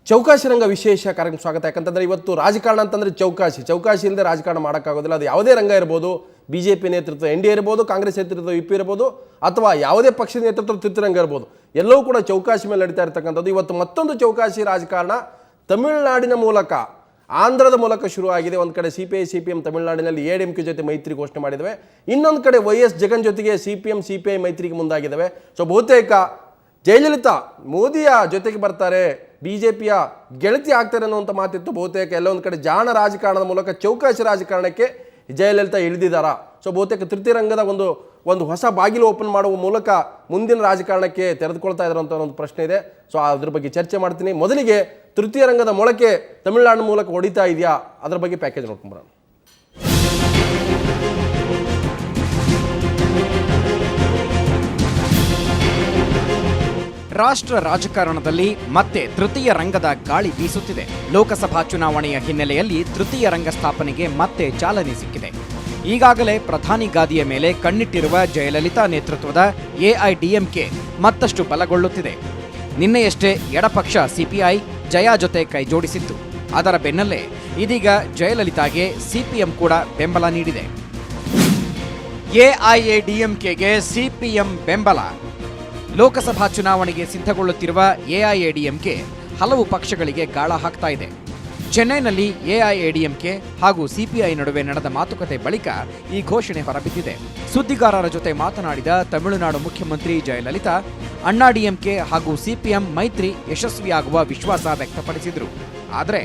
ಚೌಕಾಶಿ ರಂಗ ವಿಶೇಷ ಕಾರ್ಯಕ್ರಮ ಸ್ವಾಗತ. ಯಾಕಂತಂದರೆ ಇವತ್ತು ರಾಜಕಾರಣ ಅಂತಂದರೆ ಚೌಕಾಶಿ ಇಲ್ಲದೆ ರಾಜಕಾರಣ ಮಾಡೋಕ್ಕಾಗೋದಿಲ್ಲ. ಅದು ಯಾವುದೇ ರಂಗ ಇರ್ಬೋದು, BJP ನೇತೃತ್ವ NDA ಇರ್ಬೋದು, ಕಾಂಗ್ರೆಸ್ ನೇತೃತ್ವ UP ಇರ್ಬೋದು, ಅಥವಾ ಯಾವುದೇ ಪಕ್ಷದ ನೇತೃತ್ವ ತೃತೀಯರಂಗ ಇರ್ಬೋದು, ಎಲ್ಲವೂ ಕೂಡ ಚೌಕಾಶಿ ಮೇಲೆ ನಡೀತಾ ಇರ್ತಕ್ಕಂಥದ್ದು. ಇವತ್ತು ಮತ್ತೊಂದು ಚೌಕಾಶಿ ರಾಜಕಾರಣ ತಮಿಳುನಾಡಿನ ಮೂಲಕ, ಆಂಧ್ರದ ಮೂಲಕ ಶುರುವಾಗಿದೆ. ಒಂದು ಕಡೆ CPI CPM ತಮಿಳುನಾಡಿನಲ್ಲಿ ADMK ಜೊತೆ ಮೈತ್ರಿ ಘೋಷಣೆ ಮಾಡಿದ್ದಾವೆ, ಇನ್ನೊಂದು ಕಡೆ YS ಜಗನ್ ಜೊತೆಗೆ CPM CPI ಮೈತ್ರಿಗೆ ಮುಂದಾಗಿದ್ದಾವೆ. ಸೊ ಬಹುತೇಕ ಜಯಲಲಿತಾ ಮೋದಿಯ ಜೊತೆಗೆ ಬರ್ತಾರೆ, BJPಯ ಗೆಳತಿ ಆಗ್ತಾರೆ ಅನ್ನುವಂಥ ಮಾತಿತ್ತು. ಬಹುತೇಕ ಎಲ್ಲೊಂದು ಕಡೆ ಜಾಣ ರಾಜಕಾರಣದ ಮೂಲಕ ಚೌಕಾಶಿ ರಾಜಕಾರಣಕ್ಕೆ ಜಯಲಲಿತಾ ಇಳಿದಿದ್ದಾರಾ? ಸೊ ಬಹುತೇಕ ತೃತೀಯ ರಂಗದ ಒಂದು ಹೊಸ ಬಾಗಿಲು ಓಪನ್ ಮಾಡುವ ಮೂಲಕ ಮುಂದಿನ ರಾಜಕಾರಣಕ್ಕೆ ತೆರೆದುಕೊಳ್ತಾ ಇದ್ದಾರೆ ಅಂತ ಒಂದು ಪ್ರಶ್ನೆ ಇದೆ. ಸೊ ಅದ್ರ ಬಗ್ಗೆ ಚರ್ಚೆ ಮಾಡ್ತೀನಿ. ಮೊದಲಿಗೆ ತೃತೀಯ ರಂಗದ ಮೊಳಕೆ ತಮಿಳುನಾಡು ಮೂಲಕ ಹೊಡಿತಾ ಇದೆಯಾ, ಅದರ ಬಗ್ಗೆ ಪ್ಯಾಕೇಜ್ ನೋಡ್ಕೊಂಬರೋಣ. ರಾಷ್ಟ್ರ ರಾಜಕಾರಣದಲ್ಲಿ ಮತ್ತೆ ತೃತೀಯ ರಂಗದ ಗಾಳಿ ಬೀಸುತ್ತಿದೆ. ಲೋಕಸಭಾ ಚುನಾವಣೆಯ ಹಿನ್ನೆಲೆಯಲ್ಲಿ ತೃತೀಯ ರಂಗ ಸ್ಥಾಪನೆಗೆ ಮತ್ತೆ ಚಾಲನೆ ಸಿಕ್ಕಿದೆ. ಈಗಾಗಲೇ ಪ್ರಧಾನಿ ಗಾದಿಯ ಮೇಲೆ ಕಣ್ಣಿಟ್ಟಿರುವ ಜಯಲಲಿತಾ ನೇತೃತ್ವದ AIDMK ಮತ್ತಷ್ಟು ಬಲಗೊಳ್ಳುತ್ತಿದೆ. ನಿನ್ನೆಯಷ್ಟೇ ಎಡಪಕ್ಷ CPI ಜಯಾ ಜೊತೆ ಕೈಜೋಡಿಸಿತ್ತು. ಅದರ ಬೆನ್ನಲ್ಲೇ ಇದೀಗ ಜಯಲಲಿತಾಗೆ CPM ಕೂಡ ಬೆಂಬಲ ನೀಡಿದೆ. AIADMKಗೆ CPM ಬೆಂಬಲ. ಲೋಕಸಭಾ ಚುನಾವಣೆಗೆ ಸಿದ್ಧಗೊಳ್ಳುತ್ತಿರುವ AIADMK ಹಲವು ಪಕ್ಷಗಳಿಗೆ ಗಾಳ ಹಾಕ್ತಾ ಇದೆ. ಚೆನ್ನೈನಲ್ಲಿ AIADMK ಹಾಗೂ CPI ನಡುವೆ ನಡೆದ ಮಾತುಕತೆ ಬಳಿಕ ಈ ಘೋಷಣೆ ಹೊರಬಿದ್ದಿದೆ. ಸುದ್ದಿಗಾರರ ಜೊತೆ ಮಾತನಾಡಿದ ತಮಿಳುನಾಡು ಮುಖ್ಯಮಂತ್ರಿ ಜಯಲಲಿತಾ, ಅಣ್ಣಾ DMK ಹಾಗೂ CPM ಮೈತ್ರಿ ಯಶಸ್ವಿಯಾಗುವ ವಿಶ್ವಾಸ ವ್ಯಕ್ತಪಡಿಸಿದರು. ಆದರೆ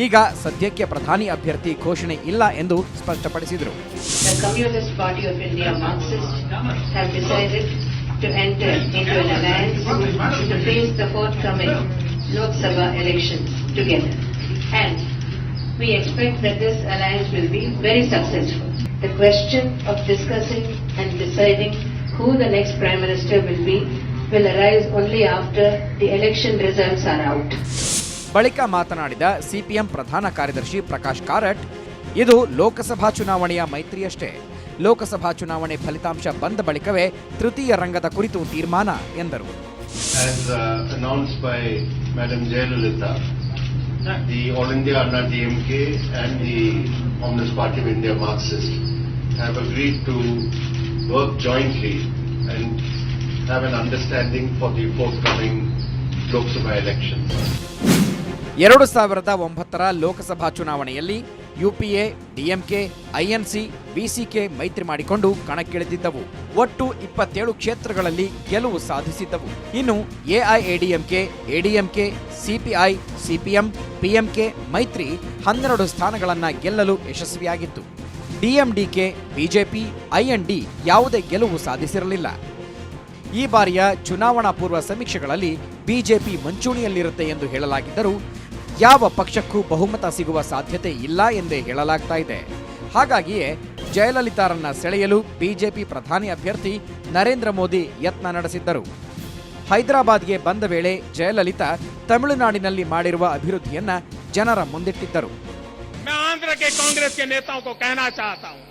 ಈಗ ಸದ್ಯಕ್ಕೆ ಪ್ರಧಾನಿ ಅಭ್ಯರ್ಥಿ ಘೋಷಣೆ ಇಲ್ಲ ಎಂದು ಸ್ಪಷ್ಟಪಡಿಸಿದರು. To enter into an alliance to face the forthcoming Lok Sabha elections together. And we expect that this alliance will be very successful. The question of discussing and deciding who the next Prime Minister will arise only after the election results are out. ಬಳಿಕ ಮಾತನಾಡಿದ CPM ಪ್ರಧಾನ ಕಾರ್ಯದರ್ಶಿ ಪ್ರಕಾಶ್ ಕಾರಟ್, ಇದು ಲೋಕಸಭಾ ಚುನಾವಣೆಯ ಮೈತ್ರಿಯಷ್ಟೇ. ಲೋಕಸಭಾ ಚುನಾವಣೆ ಫಲಿತಾಂಶ ಬಂದ ಬಳಿಕವೇ ತೃತೀಯ ರಂಗದ ಕುರಿತು ತೀರ್ಮಾನ ಎಂದರು. As announced by Madam Jayalalitha, the All India Anna DMK and the Communist Party of India Marxist have agreed to work jointly and have an understanding for the forthcoming Lok Sabha elections. 2009ರ Lok Sabha ಚುನಾವಣೆಯಲ್ಲಿ UPA, DMK, INC, BCK ಮೈತ್ರಿ ಮಾಡಿಕೊಂಡು ಕಣಕ್ಕಿಳಿದಿದ್ದವು. ಒಟ್ಟು 27 ಕ್ಷೇತ್ರಗಳಲ್ಲಿ ಗೆಲುವು ಸಾಧಿಸಿದ್ದವು. ಇನ್ನು AIADMK, ADMK, CPI, CPM, PMK ಮೈತ್ರಿ 12 ಸ್ಥಾನಗಳನ್ನು ಗೆಲ್ಲಲು ಯಶಸ್ವಿಯಾಗಿತ್ತು. DMDK, BJP, IND ಯಾವುದೇ ಗೆಲುವು ಸಾಧಿಸಿರಲಿಲ್ಲ. ಈ ಬಾರಿಯ ಚುನಾವಣಾ ಪೂರ್ವ ಸಮೀಕ್ಷೆಗಳಲ್ಲಿ BJP ಮುಂಚೂಣಿಯಲ್ಲಿರುತ್ತೆ ಎಂದು ಹೇಳಲಾಗಿದ್ದರೂ ಯಾವ ಪಕ್ಷಕ್ಕೂ ಬಹುಮತ ಸಿಗುವ ಸಾಧ್ಯತೆ ಇಲ್ಲ ಎಂದೇ ಹೇಳಲಾಗ್ತಾ ಇದೆ. ಹಾಗಾಗಿಯೇ ಜಯಲಲಿತಾರನ್ನ ಸೆಳೆಯಲು BJP ಪ್ರಧಾನಿ ಅಭ್ಯರ್ಥಿ ನರೇಂದ್ರ ಮೋದಿ ಯತ್ನ ನಡೆಸಿದ್ದರು. ಹೈದರಾಬಾದ್ಗೆ ಬಂದ ವೇಳೆ ಜಯಲಲಿತಾ ತಮಿಳುನಾಡಿನಲ್ಲಿ ಮಾಡಿರುವ ಅಭಿವೃದ್ಧಿಯನ್ನ ಜನರ ಮುಂದಿಟ್ಟಿದ್ದರು. आंध्र के कांग्रेस के नेताओं को कहना चाहता हूं,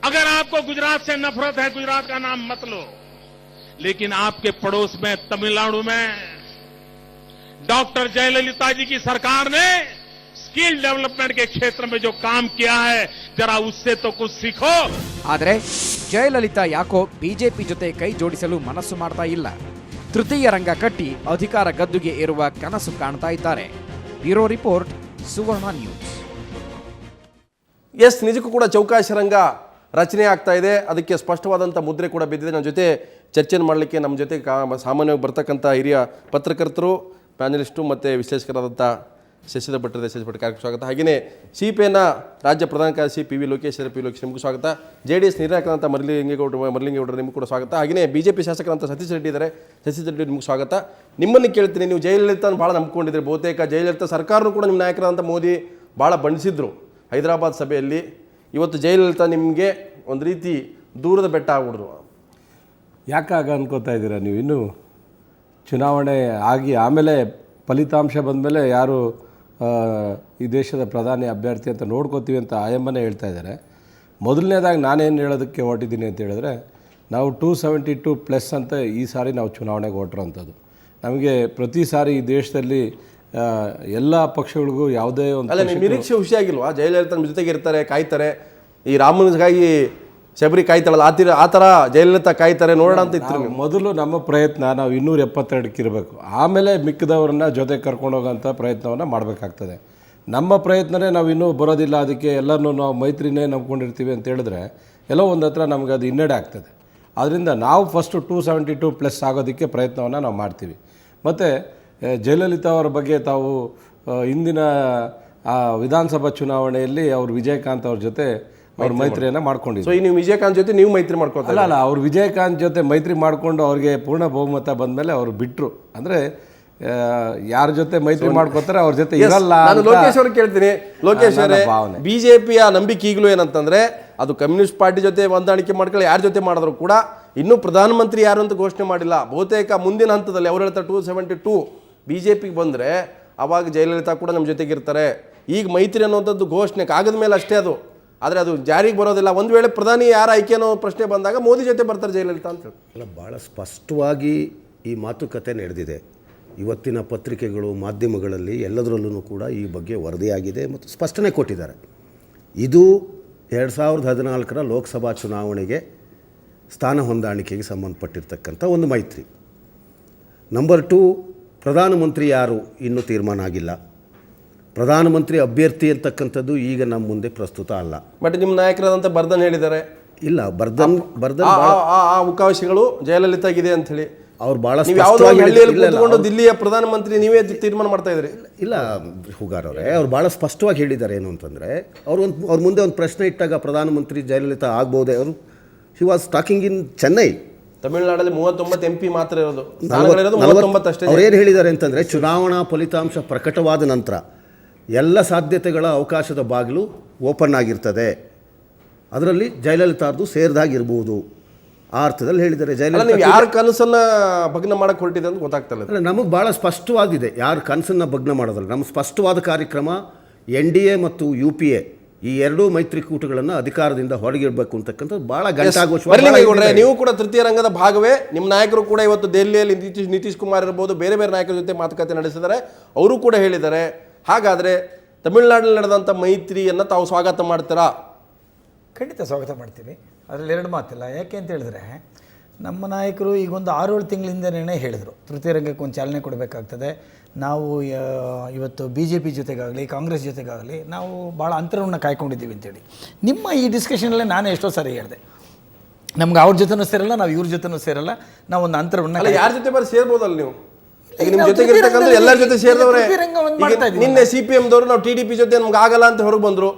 अगर आपको गुजरात से नफरत है, गुजरात का नाम मत लो, लेकिन आपके पड़ोस में तमिलनाडु में डॉक्टर जयललिता जी की सरकार ने स्किल डेवलपमेंट के क्षेत्र में जो काम किया है, जरा उससे तो कुछ सीखो. ಆದರೆ ಜಯಲಲಿತಾ ಯಾಕೋ BJP ಜೊತೆ ಕೈ ಜೋಡಿಸಲು ಮನಸ್ಸು ಮಾಡ್ತಾ ಇಲ್ಲ. ತೃತೀಯ ರಂಗ ಕಟ್ಟಿ ಅಧಿಕಾರ ಗದ್ದುಗೆ ಏರುವ ಕನಸು ಕಾಣ್ತಾ ಇದ್ದಾರೆ. ಬ್ಯೂರೋ ರಿಪೋರ್ಟ್, ಸುವರ್ಣ ನ್ಯೂಸ್. ಎಸ್, ನಿಜಕ್ಕೂ ಕೂಡ ಚೌಕಾಶಿ ರಂಗ ರಚನೆ ಆಗ್ತಾ ಇದೆ. ಅದಕ್ಕೆ ಸ್ಪಷ್ಟವಾದಂಥ ಮುದ್ರೆ ಕೂಡ ಬಿದ್ದಿದೆ. ನಮ್ಮ ಜೊತೆ ಚರ್ಚೆಯನ್ನು ಮಾಡಲಿಕ್ಕೆ ನಮ್ಮ ಜೊತೆ ಸಾಮಾನ್ಯವಾಗಿ ಬರ್ತಕ್ಕಂಥ ಹಿರಿಯ ಪತ್ರಕರ್ತರು, ಪ್ಯಾನಲಿಸ್ಟು ಮತ್ತು ವಿಶ್ಲೇಷಕರಾದಂಥ ಶಶಿಧರ್ ಭಟ್ ಕಾರ್ಯಕ್ರಮ ಸ್ವಾಗತ. ಹಾಗೆಯೇ CPIನ ರಾಜ್ಯ ಪ್ರಧಾನ ಕಾರ್ಯದರ್ಶಿ PV ಲೋಕೇಶ್ ನಿಮಗೂ ಸ್ವಾಗತ. JDS ನಿರ್ಣಾಯಕರಂಥ ಮರಲಿಂಗೇಗೌಡರು ನಿಮಗೂ ಕೂಡ ಸ್ವಾಗತ. ಹಾಗೆಯೇ BJP ಶಾಸಕರಂಥ ಸತೀಶ್ ರೆಡ್ಡಿ ಇದ್ದಾರೆ, ಸತೀಶ್ ರೆಡ್ಡಿ ನಿಮಗೂ ಸ್ವಾಗತ. ನಿಮ್ಮನ್ನು ಕೇಳ್ತೀನಿ, ನೀವು ಜಯಲಲಿತಾನ ಭಾಳ ನಂಬ್ಕೊಂಡಿದ್ರಿ. ಬಹುತೇಕ ಜಯಲಲಿತಾ ಸರ್ಕಾರನೂ ಕೂಡ ನಿಮ್ಮ ನಾಯಕರಾದಂಥ ಮೋದಿ ಭಾಳ ಬಣ್ಣಿಸಿದ್ರು ಹೈದರಾಬಾದ್ ಸಭೆಯಲ್ಲಿ. ಇವತ್ತು ಜಯಲಲಿತಾ ನಿಮಗೆ ಒಂದು ರೀತಿ ದೂರದ ಬೆಟ್ಟ ಆಗ್ಬಿಡ್ರು. ಯಾಕಾಗ ಅನ್ಕೋತಾ ಇದ್ದೀರಾ ನೀವು? ಇನ್ನೂ ಚುನಾವಣೆ ಆಗಿ ಆಮೇಲೆ ಫಲಿತಾಂಶ ಬಂದಮೇಲೆ ಯಾರು ಈ ದೇಶದ ಪ್ರಧಾನಿ ಅಭ್ಯರ್ಥಿ ಅಂತ ನೋಡ್ಕೋತೀವಿ ಅಂತ ಆಯಮ್ಮನೇ ಹೇಳ್ತಾ ಇದ್ದಾರೆ. ಮೊದಲನೇದಾಗಿ ನಾನೇನು ಹೇಳೋದಕ್ಕೆ ಹೊರಟಿದ್ದೀನಿ ಅಂತ ಹೇಳಿದ್ರೆ, ನಾವು 272+ ಅಂತ ಈ ಸಾರಿ ನಾವು ಚುನಾವಣೆಗೆ ಹೊರಟಿರೋಂಥದ್ದು. ನಮಗೆ ಪ್ರತಿ ಸಾರಿ ಈ ದೇಶದಲ್ಲಿ ಎಲ್ಲ ಪಕ್ಷಗಳಿಗೂ ಯಾವುದೇ ಒಂದು ಅಲ್ಲ ನಿಮ್ಮ ನಿರೀಕ್ಷೆ ಹುಷಿಯಾಗಿಲ್ವಾ? ಜಯಲಲಿತಾ ನಿಮ್ಮ ಜೊತೆಗೆ ಇರ್ತಾರೆ, ಕಾಯ್ತಾರೆ. ಈ ರಾಮನಿಗಾಗಿ ಶಬರಿ ಕಾಯ್ತಾಳಲ್ಲ ಆ ಥರ ಜಯಲಲಿತಾ ಕಾಯ್ತಾರೆ ನೋಡೋಣ ಅಂತ ಇತ್ತು. ಮೊದಲು ನಮ್ಮ ಪ್ರಯತ್ನ ನಾವು 272ಕ್ಕೆ ಇರಬೇಕು, ಆಮೇಲೆ ಮಿಕ್ಕಿದವ್ರನ್ನ ಜೊತೆ ಕರ್ಕೊಂಡು ಹೋಗೋಂಥ ಪ್ರಯತ್ನವನ್ನು ಮಾಡಬೇಕಾಗ್ತದೆ. ನಮ್ಮ ಪ್ರಯತ್ನನೇ ನಾವು ಇನ್ನೂ ಬರೋದಿಲ್ಲ, ಅದಕ್ಕೆ ಎಲ್ಲರನ್ನೂ ನಾವು ಮೈತ್ರಿನೇ ನಂಬ್ಕೊಂಡಿರ್ತೀವಿ ಅಂತ ಹೇಳಿದ್ರೆ ಎಲ್ಲೋ ಒಂದು ಹತ್ರ ನಮ್ಗೆ ಅದು ಹಿನ್ನಡೆ ಆಗ್ತದೆ. ಆದ್ದರಿಂದ ನಾವು ಫಸ್ಟು 272+ ಆಗೋದಕ್ಕೆ ಪ್ರಯತ್ನವನ್ನು ನಾವು ಮಾಡ್ತೀವಿ. ಮತ್ತು ಜಯಲಲಿತಾ ಅವರ ಬಗ್ಗೆ ತಾವು ಇಂದಿನ ವಿಧಾನಸಭಾ ಚುನಾವಣೆಯಲ್ಲಿ ಅವರು ವಿಜಯಕಾಂತ್ ಅವ್ರ ಜೊತೆ ಅವ್ರ ಮೈತ್ರಿಯನ್ನು ಮಾಡ್ಕೊಂಡಿದ್ರು. ಸೊ ನೀವು ವಿಜಯಕಾಂತ್ ಜೊತೆ ನೀವು ಮೈತ್ರಿ ಮಾಡ್ಕೊಳ್ತಾ ಅಲ್ಲ ಅವ್ರು ವಿಜಯಕಾಂತ್ ಜೊತೆ ಮೈತ್ರಿ ಮಾಡಿಕೊಂಡು ಅವ್ರಿಗೆ ಪೂರ್ಣ ಬಹುಮತ ಬಂದಮೇಲೆ ಅವರು ಬಿಟ್ಟರು. ಅಂದರೆ ಯಾರ ಜೊತೆ ಮೈತ್ರಿ ಮಾಡ್ಕೋತಾರೆ ಅವ್ರ ಜೊತೆ ಇರಲ್ಲ. ನಾನು ಲೋಕೇಶ್ ಅವ್ರಿಗೆ ಕೇಳ್ತೀನಿ. ಲೋಕೇಶ್ ಅವರೇ, ಬಿಜೆಪಿಯ ನಂಬಿಕೆ ಈಗಲೂ ಏನಂತಂದ್ರೆ ಅದು ಕಮ್ಯುನಿಸ್ಟ್ ಪಾರ್ಟಿ ಜೊತೆ ಹೊಂದಾಣಿಕೆ ಮಾಡ್ಕೊಳ್ಳಿ, ಯಾರ ಜೊತೆ ಮಾಡಿದ್ರು ಕೂಡ ಇನ್ನೂ ಪ್ರಧಾನಮಂತ್ರಿ ಯಾರು ಅಂತ ಘೋಷಣೆ ಮಾಡಿಲ್ಲ. ಬಹುತೇಕ ಮುಂದಿನ ಹಂತದಲ್ಲಿ ಅವ್ರು ಹೇಳ್ತಾರೆ 272 ಬಿಜೆಪಿಗೆ ಬಂದರೆ ಅವಾಗ ಜಯಲಲಿತಾ ಕೂಡ ನಮ್ಮ ಜೊತೆಗೆ ಇರ್ತಾರೆ. ಈಗ ಮೈತ್ರಿ ಅನ್ನುವಂಥದ್ದು ಘೋಷಣೆ ಕಾಗದ ಮೇಲೆ ಅಷ್ಟೇ ಅದು, ಆದರೆ ಅದು ಜಾರಿಗೆ ಬರೋದಿಲ್ಲ. ಒಂದು ವೇಳೆ ಪ್ರಧಾನಿ ಯಾರ ಆಯ್ಕೆ ಅನ್ನೋ ಪ್ರಶ್ನೆ ಬಂದಾಗ ಮೋದಿ ಜೊತೆ ಬರ್ತಾರೆ ಜಯಲಲಿತಾ ಅಂತ ಹೇಳಿ. ಅಲ್ಲ, ಭಾಳ ಸ್ಪಷ್ಟವಾಗಿ ಈ ಮಾತುಕತೆ ನಡೆದಿದೆ. ಇವತ್ತಿನ ಪತ್ರಿಕೆಗಳು, ಮಾಧ್ಯಮಗಳಲ್ಲಿ ಎಲ್ಲದರಲ್ಲೂ ಕೂಡ ಈ ಬಗ್ಗೆ ವರದಿಯಾಗಿದೆ ಮತ್ತು ಸ್ಪಷ್ಟನೆ ಕೊಟ್ಟಿದ್ದಾರೆ. ಇದು 2014ರ ಲೋಕಸಭಾ ಚುನಾವಣೆಗೆ ಸ್ಥಾನ ಹೊಂದಾಣಿಕೆಗೆ ಸಂಬಂಧಪಟ್ಟಿರ್ತಕ್ಕಂಥ ಒಂದು ಮೈತ್ರಿ. ನಂಬರ್ 2, ಪ್ರಧಾನಮಂತ್ರಿ ಯಾರು ಇನ್ನೂ ತೀರ್ಮಾನ ಆಗಿಲ್ಲ. ಪ್ರಧಾನಮಂತ್ರಿ ಅಭ್ಯರ್ಥಿ ಅಂತಕ್ಕಂಥದ್ದು ಈಗ ನಮ್ಮ ಮುಂದೆ ಪ್ರಸ್ತುತ ಅಲ್ಲ. ಬಟ್ ನಿಮ್ಮ ನಾಯಕರಾದಂಥ ಬರ್ಧನ್ ಹೇಳಿದ್ದಾರೆ, ಇಲ್ಲ ಬರ್ಧನ್ ಅವಕಾಶಗಳು ಜಯಲಲಿತಾಗಿದೆ ಅಂತ ಹೇಳಿ. ಅವ್ರು ಭಾಳ ಕೂತ್ಕೊಂಡು ದಿಲ್ಲಿಯ ಪ್ರಧಾನಮಂತ್ರಿ ನೀವೇ ತೀರ್ಮಾನ ಮಾಡ್ತಾ ಇದ್ರಿ. ಇಲ್ಲ ಹುಗಾರ್ ಅವರೇ, ಅವ್ರು ಭಾಳ ಸ್ಪಷ್ಟವಾಗಿ ಹೇಳಿದ್ದಾರೆ. ಏನು ಅಂತಂದರೆ ಅವ್ರ ಮುಂದೆ ಒಂದು ಪ್ರಶ್ನೆ ಇಟ್ಟಾಗ ಪ್ರಧಾನಮಂತ್ರಿ ಜಯಲಲಿತಾ ಆಗ್ಬೋದೇ, ಅವರು ಹಿ ವಾಸ್ ಟಾಕಿಂಗ್ ಇನ್ ಚೆನ್ನೈ. ತಮಿಳುನಾಡಲ್ಲಿ 39 MP ಮಾತ್ರ ಇರೋದು, 39 ಅಷ್ಟೇ. ಅವ್ರು ಏನು ಹೇಳಿದ್ದಾರೆ ಅಂತಂದರೆ, ಚುನಾವಣಾ ಫಲಿತಾಂಶ ಪ್ರಕಟವಾದ ನಂತರ ಎಲ್ಲ ಸಾಧ್ಯತೆಗಳ ಅವಕಾಶದ ಬಾಗಿಲು ಓಪನ್ ಆಗಿರ್ತದೆ, ಅದರಲ್ಲಿ ಜಯಲಲಿತಾರ್ದು ಸೇರಿದಾಗಿರ್ಬೋದು, ಆ ಅರ್ಥದಲ್ಲಿ ಹೇಳಿದ್ದಾರೆ. ಜಯಲಲಿತಾ ಯಾರ ಕನಸನ್ನ ಭಗ್ನ ಮಾಡಕ್ಕೆ ಹೊರಟಿದೆ ಅಂತ ಗೊತ್ತಾಗ್ತಲ್ಲ. ಅಂದರೆ ನಮಗೆ ಭಾಳ ಸ್ಪಷ್ಟವಾಗಿದೆ ಯಾರು ಕನಸನ್ನು ಭಗ್ನ ಮಾಡೋದಲ್ಲ. ನಮ್ಮ ಸ್ಪಷ್ಟವಾದ ಕಾರ್ಯಕ್ರಮ NDA ಮತ್ತು UPA ಈ ಎರಡೂ ಮೈತ್ರಿಕೂಟಗಳನ್ನು ಅಧಿಕಾರದಿಂದ ಹೊರಗಿಡಬೇಕು ಅಂತಕ್ಕಂಥದ್ದು ಭಾಳ ಗಂಟಾಘೋಷವಾಗಿ. ನೀವು ಕೂಡ ತೃತೀಯ ರಂಗದ ಭಾಗವೇ. ನಿಮ್ಮ ನಾಯಕರು ಕೂಡ ಇವತ್ತು ದೆಹಲಿಯಲ್ಲಿ ನಿತೀಶ್ ಕುಮಾರ್ ಇರ್ಬೋದು, ಬೇರೆ ಬೇರೆ ನಾಯಕರ ಜೊತೆ ಮಾತುಕತೆ ನಡೆಸಿದ್ದಾರೆ. ಅವರು ಕೂಡ ಹೇಳಿದ್ದಾರೆ. ಹಾಗಾದರೆ ತಮಿಳುನಾಡಿನಲ್ಲಿ ನಡೆದಂಥ ಮೈತ್ರಿಯನ್ನು ತಾವು ಸ್ವಾಗತ ಮಾಡ್ತೀರಾ? ಖಂಡಿತ ಸ್ವಾಗತ ಮಾಡ್ತೀವಿ, ಅದರಲ್ಲಿ ಎರಡು ಮಾತಿಲ್ಲ. ಯಾಕೆ ಅಂತ ಹೇಳಿದ್ರೆ, ನಮ್ಮ ನಾಯಕರು ಈಗೊಂದು 6-7 ತಿಂಗಳಿಂದನೇ ಹೇಳಿದರು ತೃತೀಯ ರಂಗಕ್ಕೆ ಒಂದು ಚಾಲನೆ ಕೊಡಬೇಕಾಗ್ತದೆ. ನಾವು ಇವತ್ತು BJP ಜೊತೆಗಾಗಲಿ ಕಾಂಗ್ರೆಸ್ ಜೊತೆಗಾಗಲಿ ನಾವು ಭಾಳ ಅಂತರವನ್ನು ಕಾಯ್ಕೊಂಡಿದ್ದೀವಿ ಅಂತೇಳಿ. ನಿಮ್ಮ ಈ ಡಿಸ್ಕಷನಲ್ಲೇ ನಾನು ಎಷ್ಟೋ ಸಾರಿ ಹೇಳಿದೆ, ನಮ್ಗೆ ಅವ್ರ ಜೊತೆನೂ ಸೇರಲ್ಲ, ನಾವು ಇವ್ರ ಜೊತೆನೂ ಸೇರಲ್ಲ, ನಾವು ಒಂದು ಅಂತರವನ್ನು. ಯಾರ ಜೊತೆ ಬರೀ ಸೇರ್ಬೋದಲ್ಲ ನೀವು? ಈಗ ನಿಮ್ಮ ಜೊತೆಗೆ ಇರ್ತಕ್ಕಂಥ ಎಲ್ಲರ ಜೊತೆ ಸೇರಿದವ್ರೆ. ನಿನ್ನೆ CPM ದವರು ನಾವು TDP ಜೊತೆ ನಮ್ಗೆ ಆಗಲ್ಲ ಅಂತ ಹೊರಗೆ ಬಂದರು.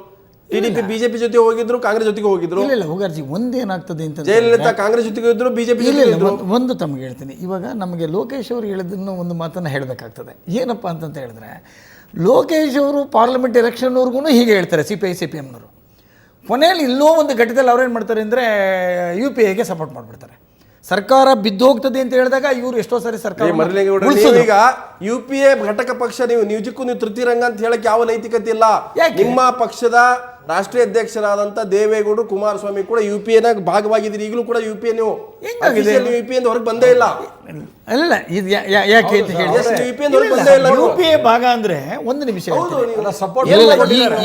TDP BJP ಜೊತೆ ಹೋಗಿದ್ರು, ಕಾಂಗ್ರೆಸ್ ಜೊತೆಗೆ ಹೋಗಿದ್ರು. ಇಲ್ಲ ಹೋಗಾರ್ಜಿ, ಒಂದೇನಾಗ್ತದೆ ಅಂತ ಜಯಲಲಿತಾ ಕಾಂಗ್ರೆಸ್ ಜೊತೆಗೆ ಇದ್ರು, BJP ಒಂದು ತಮಗೆ ಹೇಳ್ತೀನಿ. ಇವಾಗ ನಮಗೆ ಲೋಕೇಶ್ ಅವರು ಹೇಳಿದ್ದನ್ನು ಒಂದು ಮಾತನ್ನು ಹೇಳಬೇಕಾಗ್ತದೆ. ಏನಪ್ಪ ಅಂತಂತ ಹೇಳಿದ್ರೆ, ಲೋಕೇಶ್ ಅವರು ಪಾರ್ಲಿಮೆಂಟ್ ಎಲೆಕ್ಷನ್ವರೆಗೂ ಹೀಗೆ ಹೇಳ್ತಾರೆ CPMನವರು. ಕೊನೆಯಲ್ಲಿ ಇಲ್ಲೋ ಒಂದು ಘಟ್ಟದಲ್ಲಿ ಅವ್ರೇನು ಮಾಡ್ತಾರೆ ಅಂದರೆ UPAಗೆ ಸಪೋರ್ಟ್ ಮಾಡಿಬಿಡ್ತಾರೆ. ಸರ್ಕಾರ ಬಿದ್ದೋಗ್ತದೆ ಅಂತ ಹೇಳಿದಾಗ ಇವರು ಎಷ್ಟೋ ಸಾರಿ ಸರ್ಕಾರ ಈಗ UPA ಘಟಕ ಪಕ್ಷ, ನೀವು ನಿಜಕ್ಕೂ ನೀವು ತೃತೀಯ ರಂಗ ಅಂತ ಹೇಳಕ್ಕೆ ಯಾವ ನೈತಿಕತೆ ಇಲ್ಲ. ನಿಮ್ಮ ಪಕ್ಷದ ರಾಷ್ಟ್ರೀಯ ಅಧ್ಯಕ್ಷರಾದಂಥ ದೇವೇಗೌಡರು, ಕುಮಾರಸ್ವಾಮಿ ಕೂಡ UPAನ ಭಾಗವಾಗಿದ್ದೀರಿ. ಈಗಲೂ ಕೂಡ UPA ನೀವು UPA ಹೊರಗೆ ಬಂದೇ ಇಲ್ಲ. ಅಲ್ಲ, ಇದು ಯಾಕೆ ಅಂತ ಹೇಳಿ UPA ಭಾಗ ಅಂದ್ರೆ ಒಂದು ನಿಮಿಷ,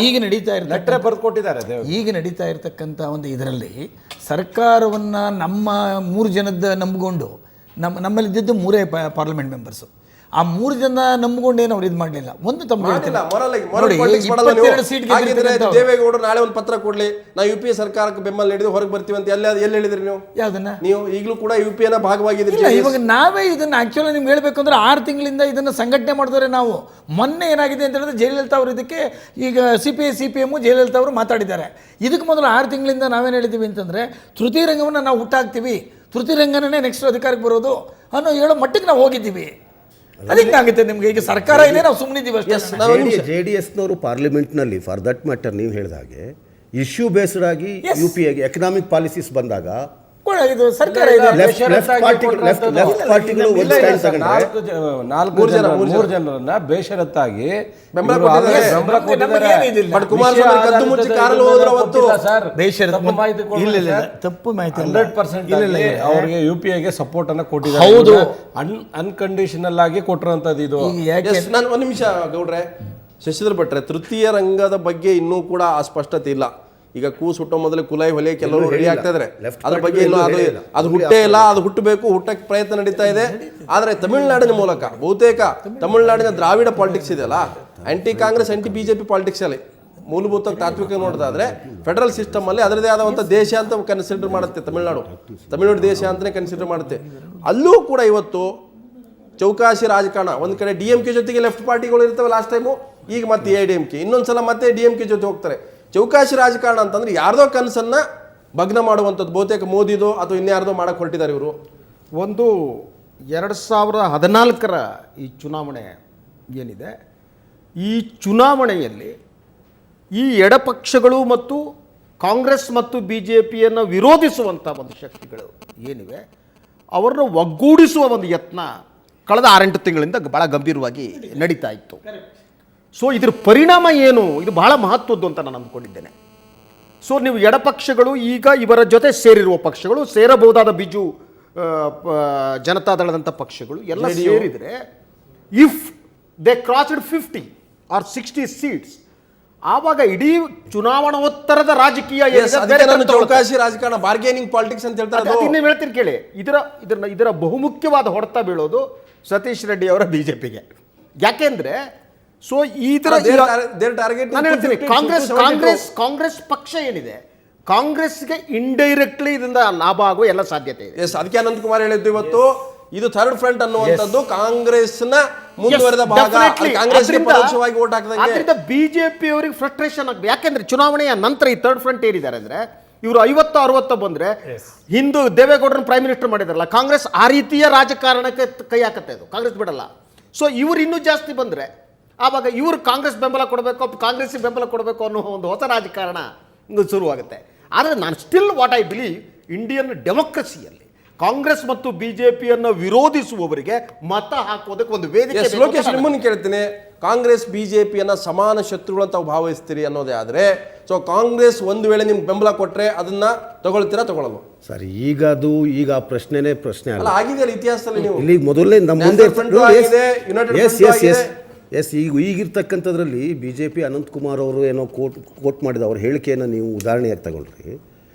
ಈಗ ನಡೀತಾ ಇರ್ತಾರೆ ಈಗ ನಡೀತಾ ಇರ್ತಕ್ಕಂಥ ಒಂದು ಇದರಲ್ಲಿ ಸರ್ಕಾರವನ್ನ ನಮ್ಮ 3 ಜನದ ನಂಬಿಕೊಂಡು ನಮ್ಮಲ್ಲಿದ್ದು 3 ಪಾರ್ಲಿಮೆಂಟ್ ಮೆಂಬರ್ಸು, ಆ 3 ಜನ ನಂಬಿಕೊಂಡು ಏನು ಅವ್ರು ಇದು ಮಾಡಲಿಲ್ಲ. ಒಂದು ದೇವೇಗೌಡರು ನಾಳೆ ಒಂದು ಪತ್ರ ಕೊಡ್ಲಿ, ನಾವು UPA ಸರ್ಕಾರಕ್ಕೆ ಬೆಂಬಲ ನೀಡಿದ್ರೆ ಹೊರಗೆ ಬರ್ತೀವಿ ಅಂತ ಎಲ್ಲಿ ಹೇಳಿದ್ರಿ ನೀವು? ಯಾವ್ದನ್ನ? ನೀವು ಈಗಲೂ ಕೂಡ UPAನ ಭಾಗವಾಗಿದ್ದೀರಿ. ಇವಾಗ ನಾವೇ ಇದನ್ನ ಆಕ್ಚುಲಿ ನಿಮ್ಗೆ ಹೇಳ್ಬೇಕು ಅಂದ್ರೆ 6 ತಿಂಗಳಿಂದ ಇದನ್ನ ಸಂಘಟನೆ ಮಾಡಿದವ್ರೆ ನಾವು. ಮೊನ್ನೆ ಏನಾಗಿದೆ ಅಂತ ಹೇಳಿದ್ರೆ ಜಯಲಲಿತಾ ಅವರು ಇದಕ್ಕೆ ಈಗ CPM ಜಯಲಲಿತಾ ಅವರು ಮಾತಾಡಿದ್ದಾರೆ. ಇದಕ್ಕೆ ಮೊದಲು 6 ತಿಂಗಳಿಂದ ನಾವೇನು ಹೇಳಿದ್ದೀವಿ ಅಂತಂದ್ರೆ ತೃತೀಯ ರಂಗವನ್ನು ನಾವು ಹುಟ್ಟಾಕ್ತೀವಿ, ತೃತೀಯ ರಂಗನೇ ನೆಕ್ಸ್ಟ್ ಅಧಿಕಾರಕ್ಕೆ ಬರೋದು ಅನ್ನೋ ಹೇಳೋ ಮಟ್ಟಿಗೆ ನಾವು ಹೋಗಿದ್ದೀವಿ. ಅದಕ್ಕಾಗುತ್ತೆ ನಿಮ್ಗೆ. ಈಗ ಸರ್ಕಾರ ಇದೆ, ನಾವು ಸುಮ್ಮನಿದ್ದೀವಿ ಅಷ್ಟೇ. JDSನವರು ಪಾರ್ಲಿಮೆಂಟ್ನಲ್ಲಿ ಫಾರ್ ದಟ್ ಮ್ಯಾಟರ್ ನೀವು ಹೇಳಿದ ಹಾಗೆ ಇಶ್ಯೂ ಬೇಸ್ಡ್ ಆಗಿ UPAಗೆ ಎಕನಾಮಿಕ್ ಪಾಲಿಸೀಸ್ ಬಂದಾಗ ಇದು ಸರ್ಕಾರ ಇದೆ. ಲೆಫ್ಟ್ ಪಾರ್ಟಿಗಳು ಒಂದು ಸ್ಟ್ಯಾಂಡ್ ತಗೊಂಡ್ರೆ ಮೂರು ಜನರನ್ನ ಬೇಷರತ್ತಾಗಿ ಬೆಂಬಲ ಇವರು ಕೊಟ್ಟಿದ್ದಾರೆ. ಆಲ್ರೆಡಿ ಬೆಂಬಲ ಕೊಟ್ಟಿದ್ದಾರೆ. ನಮಗೇನಿದಿಲ್ಲ. ಬಟ್ ಕುಮಾರಸ್ವಾಮಿ ಕದ್ದು ಮುಚ್ಚಿ ಕಾರಲ್ಲಿ ಹೋದ್ರು ಅವತ್ತು. ಸರ್, ಬೇಷರತ್ ತಪ್ಪು ಮಾಹಿತಿ ಕೊಡ್ಬೇಡಿ ಇಲ್ಲ, ಇಲ್ಲ, ಸರ್. ತಪ್ಪು ಮಾಹಿತಿ ಇಲ್ಲ. 100% ಅವರಿಗೆ UPA ಸಪೋರ್ಟ್ ಅನ್ನ ಕೊಟ್ಟಿದ್ದಾರೆ. ಹೌದು. ಅನ್ಕಂಡೀಷನಲ್ ಆಗಿ ಕೊಟ್ಟಿರುವಂತದ್ದು ಇದು. ಈಗ ಯಾಕೆ ಎಸ್, ನಾನು ಒಂದು ನಿಮಿಷ ಗೌಡ್ರೆ, ಶಶಿಧರ್ ಭಟ್ರೆ, ತೃತೀಯ ರಂಗದ ಬಗ್ಗೆ ಇನ್ನೂ ಕೂಡ ಆ ಸ್ಪಷ್ಟತೆ ಇಲ್ಲ. ಈಗ ಕೂಸು ಹುಟ್ಟೋ ಮೊದಲೇ ಕುಲಾಯಿ ಹೊಲಿಯ ಕೆಲವರು ರೆಡಿ ಆಗ್ತಾ ಇದ್ದಾರೆ. ಅದ್ರ ಬಗ್ಗೆ ಇನ್ನೂ ಅದು ಹುಟ್ಟೇ ಇಲ್ಲ, ಅದು ಹುಟ್ಟಬೇಕು, ಹುಟ್ಟಕ್ಕೆ ಪ್ರಯತ್ನ ನಡೀತಾ ಇದೆ. ಆದರೆ ತಮಿಳುನಾಡಿನ ಮೂಲಕ ಬಹುತೇಕ ತಮಿಳುನಾಡಿನ ದ್ರಾವಿಡ ಪಾಲಿಟಿಕ್ಸ್ ಇದೆಯಲ್ಲ, anti Congress anti BJP politics ಅಲ್ಲಿ ಮೂಲಭೂತ ತಾತ್ವಿಕ ನೋಡೋದಾದ್ರೆ ಫೆಡರಲ್ ಸಿಸ್ಟಮ್ ಅಲ್ಲಿ ಅದರದೇ ಆದಂಥ ದೇಶ ಅಂತ ಕನ್ಸಿಡರ್ ಮಾಡುತ್ತೆ ತಮಿಳುನಾಡು ದೇಶ ಅಂತಲೇ ಕನ್ಸಿಡರ್ ಮಾಡುತ್ತೆ. ಅಲ್ಲೂ ಕೂಡ ಇವತ್ತು ಚೌಕಾಶಿ ರಾಜಕಾರಣ. ಒಂದು ಕಡೆ DMK ಜೊತೆಗೆ ಲೆಫ್ಟ್ ಪಾರ್ಟಿಗಳು ಇರ್ತವೆ ಲಾಸ್ಟ್ ಟೈಮು, ಈಗ ಮತ್ತೆ AIDMK, ಇನ್ನೊಂದ್ಸಲ ಮತ್ತೆ DMK ಜೊತೆ ಹೋಗ್ತಾರೆ. ಚೌಕಾಶಿ ರಾಜಕಾರಣ ಅಂತಂದ್ರೆ ಯಾರ್ದೋ ಕನಸನ್ನ ಭಗ್ನ ಮಾಡುವಂಥದ್ದು, ಬಹುತೇಕ ಮೋದಿದೋ ಅಥವಾ ಇನ್ಯಾರ್ದೋ ಮಾಡಕ್ಕೆ ಹೊರಟಿದ್ದಾರೆ ಇವರು. ಒಂದು 2014ರ ಈ ಚುನಾವಣೆ ಏನಿದೆ, ಈ ಚುನಾವಣೆಯಲ್ಲಿ ಈ ಎಡಪಕ್ಷಗಳು ಮತ್ತು ಕಾಂಗ್ರೆಸ್ ಮತ್ತು BJPಯನ್ನು ವಿರೋಧಿಸುವಂಥ ಒಂದು ಶಕ್ತಿಗಳು ಏನಿವೆ ಅವರನ್ನು ಒಗ್ಗೂಡಿಸುವ ಒಂದು ಯತ್ನ ಕಳೆದ 6-8 ತಿಂಗಳಿಂದ ಭಾಳ ಗಂಭೀರವಾಗಿ ನಡೀತಾ ಇತ್ತು. ಸೊ ಇದ್ರ ಪರಿಣಾಮ ಏನು, ಇದು ಬಹಳ ಮಹತ್ವದ್ದು ಅಂತ ನಾನು ಅಂದ್ಕೊಂಡಿದ್ದೇನೆ. ಸೊ ನೀವು ಎಡಪಕ್ಷಗಳು ಈಗ ಇವರ ಜೊತೆ ಸೇರಿರುವ ಪಕ್ಷಗಳು, ಸೇರಬಹುದಾದ ಬಿಜು ಜನತಾದಳದಂಥ ಪಕ್ಷಗಳು ಎಲ್ಲ ಸೇರಿದರೆ if they crossed 50 or 60 seats, ಆವಾಗ ಇಡೀ ಚುನಾವಣೋತ್ತರದ ರಾಜಕೀಯ ಚೌಕಾಶಿ ರಾಜಕಾರಣ, ಬಾರ್ಗೇನಿಂಗ್ ಪಾಲಿಟಿಕ್ಸ್ ಅಂತ ಹೇಳ್ತಾರೆ. ಇನ್ನೇನು ಹೇಳ್ತೀನಿ ಕೇಳಿ. ಇದರ ಬಹುಮುಖ್ಯವಾದ ಹೊಡೆತ ಬೀಳೋದು ಸತೀಶ್ ರೆಡ್ಡಿ ಅವರ BJPಗೆ. ಯಾಕೆಂದ್ರೆ ಸೊ ನಾನು ಹೇಳ್ತೀನಿ, ಕಾಂಗ್ರೆಸ್ ಪಕ್ಷ ಏನಿದೆ, ಕಾಂಗ್ರೆಸ್ಗೆ ಇಂಡೈರೆಕ್ಟ್ಲಿ ಇದರಿಂದ ಲಾಭ ಆಗುವ ಎಲ್ಲ ಸಾಧ್ಯತೆ ಇದೆ. ಎಸ್, ಅದಕ್ಕೆ ಅನಂತ್ ಕುಮಾರ್ ಹೇಳಿದ್ದು ಇವತ್ತು ಇದು ಥರ್ಡ್ ಫ್ರಂಟ್ ಅನ್ನುವಂಥದ್ದು ಕಾಂಗ್ರೆಸ್ನ ಮುಂದುವರೆದ ಭಾಗ. ಕಾಂಗ್ರೆಸ್ಗೆ ಪರೋಕ್ಷವಾಗಿ ವೋಟ್ ಹಾಕಿದಂಗೆ. ಅದರಿಂದ BJP ಅವರಿಗೆ ಫ್ರಸ್ಟ್ರೇಷನ್ ಆಗ್ತದೆ. ಯಾಕೆಂದ್ರೆ ಚುನಾವಣೆಯ ನಂತರ ಈ ಥರ್ಡ್ ಫ್ರಂಟ್ ಏನಿದ್ದಾರೆ ಅಂದ್ರೆ, ಇವರು 50-60 ಬಂದ್ರೆ ಹಿಂದೂ ದೇವೇಗೌಡರನ್ನ ಪ್ರೈಮ್ ಮಿನಿಸ್ಟರ್ ಮಾಡಿದಾರಲ್ಲ, ಕಾಂಗ್ರೆಸ್ ಆ ರೀತಿಯ ರಾಜಕಾರಣಕ್ಕೆ ಕೈ ಹಾಕತ್ತೆ, ಅದು ಕಾಂಗ್ರೆಸ್ ಬಿಡಲ್ಲ. ಸೊ ಇವರು ಇನ್ನೂ ಜಾಸ್ತಿ ಬಂದ್ರೆ ಆವಾಗ ಇವರು ಕಾಂಗ್ರೆಸ್ ಬೆಂಬಲ ಕೊಡಬೇಕು, ಕಾಂಗ್ರೆಸ್ಗೆ ಬೆಂಬಲ ಕೊಡಬೇಕು ಅನ್ನೋ ಒಂದು ಹೊಸ ರಾಜಕಾರಣ ಶುರುವಾಗುತ್ತೆ. ಆದರೆ ನಾನು still what I believe, Indian ಡೆಮೋಕ್ರಸಿಯಲ್ಲಿ ಕಾಂಗ್ರೆಸ್ ಮತ್ತು BJPಯನ್ನು ವಿರೋಧಿಸುವವರಿಗೆ ಮತ ಹಾಕೋದಕ್ಕೆ ಒಂದು ವೇದಿಕೆ. ಲೋಕೇಶ್, ನಿಮ್ಮನ್ನು ಕೇಳ್ತೀನಿ, ಕಾಂಗ್ರೆಸ್ BJPಯನ್ನ ಸಮಾನ ಶತ್ರುಗಳು ಅಂತ ಭಾವಿಸ್ತೀರಿ ಅನ್ನೋದೇ ಆದರೆ, ಸೊ ಕಾಂಗ್ರೆಸ್ ಒಂದು ವೇಳೆ ನಿಮ್ಗೆ ಬೆಂಬಲ ಕೊಟ್ಟರೆ ಅದನ್ನ ತಗೊಳ್ತೀರಾ, ತಗೊಳ್ಳಲ್ಲ? ಸರ್, ಈಗ ಪ್ರಶ್ನೆನೇ ಪ್ರಶ್ನೆ ಅಲ್ಲ. ಆಗಿದೆಯಲ್ಲ ಇತಿಹಾಸದಲ್ಲಿ, ನೀವು ಇಲ್ಲಿ ಮೊದಲೇ ನಮ್ಮ ಮುಂದೆ ಎಸ್ ಈಗಿರ್ತಕ್ಕಂಥದ್ರಲ್ಲಿ BJP ಅನಂತ್ ಕುಮಾರ್ ಅವರು ಏನೋ ಕೋಟ್ ಮಾಡಿದ ಅವ್ರ ಹೇಳಿಕೆಯನ್ನು ನೀವು ಉದಾಹರಣೆಯಾಗಿ ತಗೊಳ್ರಿ.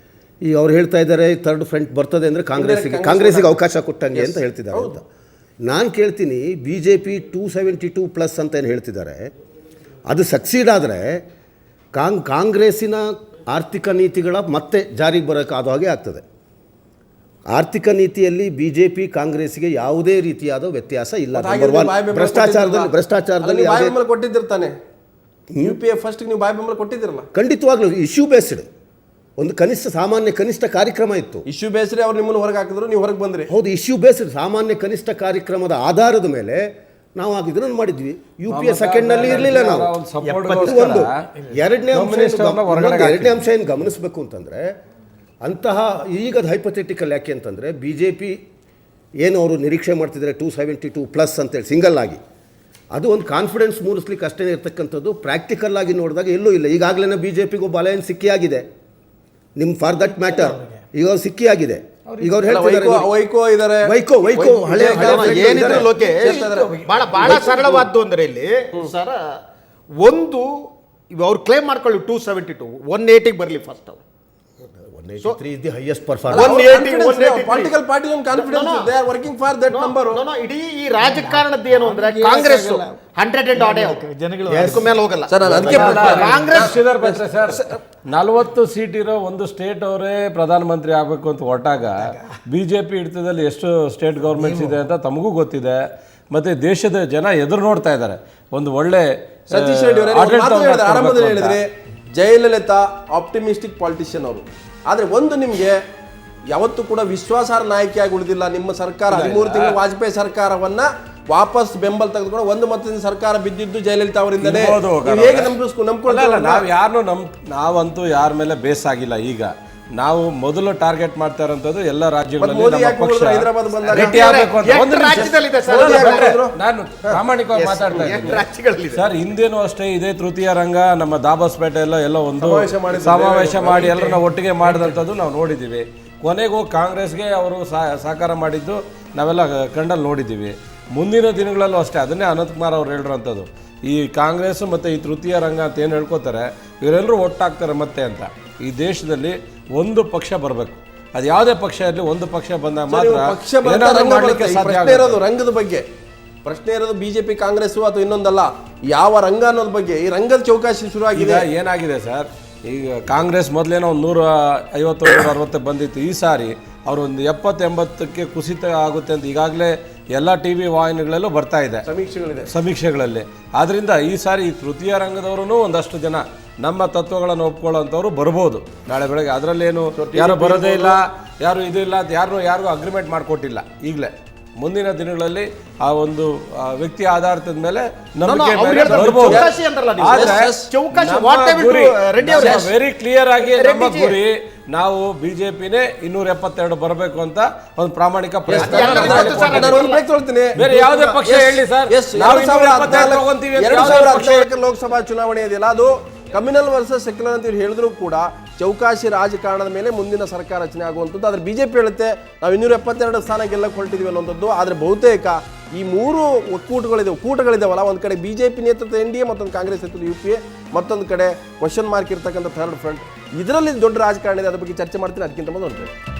ಈಗ ಅವ್ರು ಹೇಳ್ತಾ ಇದ್ದಾರೆ ಥರ್ಡ್ ಫ್ರಂಟ್ ಬರ್ತದೆ ಅಂದರೆ ಕಾಂಗ್ರೆಸ್ಸಿಗೆ ಅವಕಾಶ ಕೊಟ್ಟಂಗೆ ಅಂತ ಹೇಳ್ತಿದ್ದಾರೆ ಅಂತ. ನಾನು ಕೇಳ್ತೀನಿ, BJP 272+ ಅಂತ ಏನು ಹೇಳ್ತಿದ್ದಾರೆ, ಅದು ಸಕ್ಸೀಡ್ ಆದರೆ ಕಾಂಗ್ರೆಸ್ಸಿನ ಆರ್ಥಿಕ ನೀತಿಗಳ ಮತ್ತೆ ಜಾರಿಗೆ ಬರೋಕ್ಕೆ ಅದು ಹಾಗೆ ಆಗ್ತದೆ. ಆರ್ಥಿಕ ನೀತಿಯಲ್ಲಿ BJP ಕಾಂಗ್ರೆಸ್ಗೆ ಯಾವುದೇ ರೀತಿಯಾದ ವ್ಯತ್ಯಾಸ ಇಲ್ಲ. ಭ್ರಷ್ಟಾಚಾರದಲ್ಲಿ ಕೊಟ್ಟಿದ್ದಿರ್ತಾನೆ. UPA ಫಸ್ಟ್ ನೀವು ಬಾಯ್ ಬೆಂಬಲ ಕೊಟ್ಟಿದ್ದಿರಲ್ಲ? ಖಂಡಿತವಾಗ್ಲೂ ಇಶ್ಯೂ ಬೇಸ್ಡ್ ಒಂದು ಸಾಮಾನ್ಯ ಕನಿಷ್ಠ ಕಾರ್ಯಕ್ರಮ ಇತ್ತು. ಇಶ್ಯೂ ಬೇಸ್ಡ್ ಅವ್ರು ನಿಮ್ಮನ್ನು ಹೊರಗೆ ಹಾಕಿದ್ರು, ನೀವು ಹೊರಗೆ ಬಂದ್ರಿ. ಹೌದು, ಇಶ್ಯೂ ಬೇಸ್ಡ್ ಸಾಮಾನ್ಯ ಕನಿಷ್ಠ ಕಾರ್ಯಕ್ರಮದ ಆಧಾರದ ಮೇಲೆ ನಾವು ಇದನ್ನು ಮಾಡಿದ್ವಿ. UPA ಸೆಕೆಂಡ್ನಲ್ಲಿ ಇರಲಿಲ್ಲ. ನಾವು ಎರಡನೇ ಅಂಶ ಏನು ಗಮನಿಸಬೇಕು ಅಂತಂದರೆ, ಅಂತಹ ಈಗದ ಹೈಪಥೆಟಿಕಲ್ ಯಾಕೆ ಅಂತಂದರೆ, BJP ಏನು ಅವರು ನಿರೀಕ್ಷೆ ಮಾಡ್ತಿದ್ದಾರೆ 272+ ಅಂತೇಳಿ ಸಿಂಗಲ್ ಆಗಿ, ಅದು ಒಂದು ಕಾನ್ಫಿಡೆನ್ಸ್ ಮೂಡಿಸ್ಲಿಕ್ಕೆ ಅಷ್ಟೇ ಇರ್ತಕ್ಕಂಥದ್ದು. ಪ್ರಾಕ್ಟಿಕಲ್ ಆಗಿ ನೋಡಿದಾಗ ಎಲ್ಲೂ ಇಲ್ಲ. ಈಗಾಗಲೇ BJPಗೂ ಬಲಯನ್ ಸಿಕ್ಕಿಯಾಗಿದೆ. ನಿಮ್ಮ ಫಾರ್ ದಟ್ ಮ್ಯಾಟರ್ ಈಗ ಸಿಕ್ಕಿಯಾಗಿದೆ. ಈಗ ಅವ್ರು ಹೇಳ್ತಿದ್ದಾರೆ ವೈಕೋ ಹಳೆ ಏನಿದ್ರು ಲೋಕೆ ಬಹಳ ಸರಳವಾದ್ದು ಅಂದರೆ ಇಲ್ಲಿ ಸರ ಒಂದು ಅವ್ರು ಕ್ಲೇಮ್ ಮಾಡ್ಕೊಳ್ಳಿ 272 180 ಬರಲಿ ಫಸ್ಟ್. ಅವರು 183 is the highest performance. Political parties on confidence, they are working for that number. No, ಇಡೀ ಈ ರಾಜಕಾರಣದ ಏನು ಅಂದ್ರೆ ಕಾಂಗ್ರೆಸ್ 100 and odd ಜನಗಳು ಅದಕ್ಕೆ ಮೇಲೆ ಹೋಗಲ್ಲ ಸರ್. ಅದಕ್ಕೆ ಕಾಂಗ್ರೆಸ್ 40 ಸೀಟ್ ಇರೋ ಒಂದು ಸ್ಟೇಟ್ ಅವರೇ ಪ್ರಧಾನಮಂತ್ರಿ ಆಗಬೇಕು ಅಂತ ಹೊರಟಾಗ BJP ಹಿಡಿತದಲ್ಲಿ ಎಷ್ಟು ಸ್ಟೇಟ್ ಗೌರ್ಮೆಂಟ್ಸ್ ಇದೆ ಅಂತ ತಮಗೂ ಗೊತ್ತಿದೆ. ಮತ್ತೆ ದೇಶದ ಜನ ಎದುರು ನೋಡ್ತಾ ಇದ್ದಾರೆ. ಒಂದು ಒಳ್ಳೆ ಸತೀಶ್ ರೆಡ್ಡಿ ಅವರೇ ಆರಂಭದಲ್ಲಿ ಹೇಳಿದ್ರೆ ಜಯಲಲಿತಾ ಆಪ್ಟಿಮಿಸ್ಟಿಕ್ ಪಾಲಿಟಿಷಿಯನ್ ಅವರು. ಆದರೆ ಒಂದು ನಿಮಗೆ ಯಾವತ್ತೂ ಕೂಡ ವಿಶ್ವಾಸಾರ್ಹ ನಾಯಕಿಯಾಗಿ ಉಳಿದಿಲ್ಲ ನಿಮ್ಮ ಸರ್ಕಾರ. 13 ತಿಂಗಳು ವಾಜಪೇಯಿ ಸರ್ಕಾರವನ್ನ ವಾಪಸ್ ಬೆಂಬಲ ತೆಗೆದುಕೊಂಡು 1 ಮತದಿಂದ ಸರ್ಕಾರ ಬಿದ್ದಿದ್ದು ಜಯಲಲಿತಾ ಅವರಿಂದಲೇ. ಹೇಗೆ ನಾವಂತೂ ಯಾರ ಮೇಲೆ ಬೇಸ್ ಆಗಿಲ್ಲ. ಈಗ ನಾವು ಮೊದಲು ಟಾರ್ಗೆಟ್ ಮಾಡ್ತಾ ಇರೋಂಥದ್ದು ಎಲ್ಲ ರಾಜ್ಯಗಳಲ್ಲಿ ಮೋದಿ ನಮ್ಮ ಯಾಕೆ ಪಕ್ಷ ಹೋದ್ರು ಹೈದರಾಬಾದ್ ಬಂದಾಗ? ಗಟ್ಟಿ ಆಗ್ಬೇಕು ಅಂತ. ಎಷ್ಟು ಒಂದು ನಿಮಿಷ. ರಾಜ್ಯದಲ್ಲಿದೆ ಸರ್? ಒಂದು ನಿಮಿಷ. ಹೋದ್ರು? ನಾನು ಪ್ರಾಮಾಣಿಕವಾಗಿ ಮಾತಾಡ್ತಾ ಎಷ್ಟು ಇದ್ದೀನಿ ರಾಜ್ಯಗಳಲ್ಲಿದೆ? ಸರ್. ಹಿಂದೇನು ಅಷ್ಟೇ ಇದೇ ತೃತೀಯ ರಂಗ ನಮ್ಮ ದಾಬಸ್ಪೇಟೆ ಎಲ್ಲ ಒಂದು ಮಾಡಿದ್ರು. ಸಮಾವೇಶ ಮಾಡಿ ಎಲ್ಲರನ್ನ ಒಟ್ಟಿಗೆ ಮಾಡಿದಂಥದ್ದು ನಾವು ನೋಡಿದ್ದೀವಿ. ಕೊನೆಗೂ ಕಾಂಗ್ರೆಸ್ಗೆ ಅವರು ಸಹಕಾರ ಮಾಡಿದ್ದು ನಾವೆಲ್ಲ ಕಂಡಲ್ಲಿ ನೋಡಿದ್ದೀವಿ. ಮುಂದಿನ ದಿನಗಳಲ್ಲೂ ಅಷ್ಟೇ ಅದನ್ನೇ ಅನಂತಕುಮಾರ್ ಅವ್ರು ಹೇಳಿರೋಂಥದ್ದು. ಈ ಕಾಂಗ್ರೆಸ್ ಮತ್ತು ಈ ತೃತೀಯ ರಂಗ ಅಂತ ಏನು ಹೇಳ್ಕೊತಾರೆ, ಇವರೆಲ್ಲರೂ ಒಟ್ಟಾಗ್ತಾರೆ ಮತ್ತೆ ಅಂತ. ಈ ದೇಶದಲ್ಲಿ ಒಂದು ಪಕ್ಷ ಬರಬೇಕು, ಅದು ಯಾವುದೇ ಪಕ್ಷ ಇರಲಿ, ಒಂದು ಪಕ್ಷ ಬಂದಾಗ ಮಾತ್ರ ಪಕ್ಷ ಬಂದ ಏನಾದ್ರು ರಂಗ ಮಾಡ್ಲಿಕ್ಕೆ ಬರುತ್ತೆ. ಈ ಸಾಧ್ಯ ಪ್ರಶ್ನೆ ಇರೋದು ಆಗುತ್ತೆ. ರಂಗದ ಬಗ್ಗೆ, ಪ್ರಶ್ನೆ ಇರೋದು ಬಿಜೆಪಿ ಕಾಂಗ್ರೆಸ್ ಅಥವಾ ಇನ್ನೊಂದಲ್ಲ, ಯಾವ ರಂಗ ಅನ್ನೋದ್ ಬಗ್ಗೆ. ಈ ರಂಗದ ಚೌಕಾಶಿ ಶುರು ಈಗ ಆಗಿದೆ. ಏನಾಗಿದೆ ಸರ್, ಈಗ ಕಾಂಗ್ರೆಸ್ ಮೊದಲೇನೋ ಒಂದು 150 160 ಬಂದಿತ್ತು. ಈ ಸಾರಿ ಅವರು ಒಂದು 70-80ಕ್ಕೆ ಕುಸಿತ ಆಗುತ್ತೆ ಅಂತ ಈಗಾಗಲೇ ಎಲ್ಲ ಟಿ ವಿ ವಾಹಿನಿಗಳಲ್ಲೂ ಬರ್ತಾ ಇದೆ ಸಮೀಕ್ಷೆಗಳಲ್ಲಿ. ಆದ್ದರಿಂದ ಈ ಸಾರಿ ಈ ತೃತೀಯ ರಂಗದವರು ಒಂದಷ್ಟು ಜನ ನಮ್ಮ ತತ್ವಗಳನ್ನು ಒಪ್ಕೊಳ್ಳೋಂಥವ್ರು ಬರ್ಬೋದು ನಾಳೆ ಬೆಳಗ್ಗೆ. ಅದರಲ್ಲೇನು ಯಾರು ಬರೋದೇ ಇಲ್ಲ, ಯಾರು ಇದು ಇಲ್ಲ ಅಂತ ಯಾರಿಗೂ ಅಗ್ರಿಮೆಂಟ್ ಮಾಡಿಕೊಟ್ಟಿಲ್ಲ. ಈಗಲೇ ಮುಂದಿನ ದಿನಗಳಲ್ಲಿ ಆ ಒಂದು ವ್ಯಕ್ತಿ ಆಧಾರದ ಮೇಲೆ ನಂಬಿಕೆ ಮೇಲೆ ಬರ್ಬೋದು. ಚೌಕಾಶಿ ಅಂದ್ರಲ್ಲ ನೀವು. ಆದ್ರೆ ಚೌಕಾಶಿ, ನಮ್ಮ what have you ಗುರಿ do, ರೆಡ್ಡಿ ಅವರೇ? ವೆರಿ ಕ್ಲಿಯರ್ ಆಗಿ ನಮ್ಮ ರೆಡ್ಡಿಜಿ. ಗುರಿ ನಾವು ಬಿಜೆಪಿನೇ 272 ಬರಬೇಕು ಅಂತ ಒಂದು ಪ್ರಾಮಾಣಿಕ ಪ್ರಯತ್ನ. ನಾನು ಒಂದು ಬ್ರೇಕ್ ತೊಗೊಳ್ತೀನಿ. ಬೇರೆ ಯಾವುದೇ ಪಕ್ಷ ಹೇಳಿ ಸರ್, ನಾವು 272 ತಗೊಂತೀವಿ ಅಂತ ಯಾವುದೇ ಪಕ್ಷ ಹೇಳಿ. 2014 ಲೋಕಸಭಾ ಚುನಾವಣೆ ಇದೆಯಲ್ಲ, ಅದು ಕಮ್ಯುನಲ್ ವರ್ಸಸ್ ಸೆಕ್ಯುಲರ್ ಅಂತ ಇವ್ರು ಹೇಳಿದ್ರು ಕೂಡ ಚೌಕಾಶಿ ರಾಜಕಾರಣದ ಮೇಲೆ ಮುಂದಿನ ಸರ್ಕಾರ ರಚನೆ ಆಗುವಂಥದ್ದು. ಆದ್ರೆ ಬಿಜೆಪಿ ಹೇಳುತ್ತೆ ನಾವು 272 ಸ್ಥಾನ ಗೆಲ್ಲಕ್ಕೆ ಹೊರಟಿದ್ವಿ ಅನ್ನೋಂಥದ್ದು. ಆದ್ರೆ ಬಹುತೇಕ ಈ ಮೂರು ಕೂಟಗಳಿದಾವಲ್ಲ, ಒಂದು ಕಡೆ ಬಿಜೆಪಿ ನೇತೃತ್ವ NDA, ಮತ್ತೊಂದು ಕಾಂಗ್ರೆಸ್ ನೇತೃತ್ವ UPA, ಮತ್ತೊಂದು ಕಡೆ ಕ್ವಶನ್ ಮಾರ್ಕ್ ಇರ್ತಕ್ಕಂಥ ಥರ್ಡ್ ಫ್ರಂಟ್, ಇದರಲ್ಲಿ ದೊಡ್ಡ ರಾಜಕಾರಣ ಇದೆ. ಅದ್ರ ಬಗ್ಗೆ ಚರ್ಚೆ ಮಾಡ್ತೀನಿ. ಅದಕ್ಕಿಂತ ಮೊದಲು